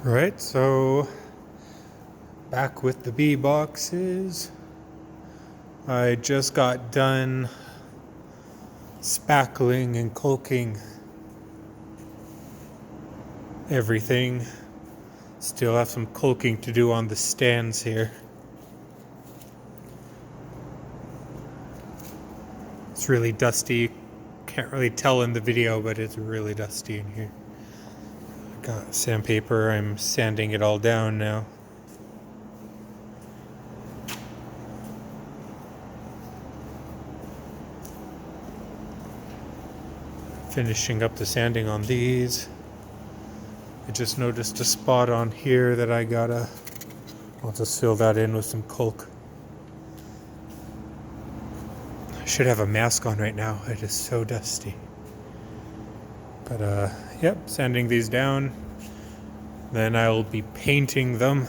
Right, so back with the bee boxes. I just got done spackling and caulking everything. Still have some caulking to do on the stands here. It's really dusty. Can't really tell in the video, but it's really dusty in here. Got sandpaper. I'm sanding it all down now. Finishing up the sanding on these. I just noticed a spot on here that I'll just fill that in with some caulk. I should have a mask on right now. It is so dusty. But yep, sanding these down. Then I'll be painting them.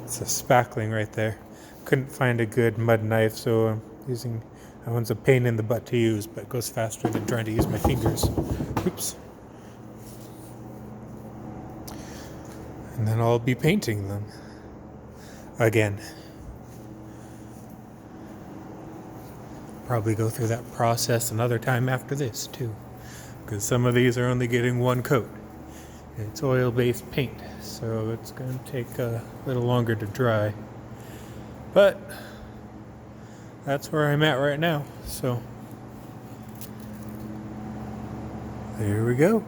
It's a spackling right there. Couldn't find a good mud knife, so I'm using that one's a pain in the butt to use, but it goes faster than trying to use my fingers. Oops. And then I'll be painting them again. Probably go through that process another time after this too, because some of these are only getting one coat. It's oil-based paint, so it's going to take a little longer to dry. But that's where I'm at right now. So there we go.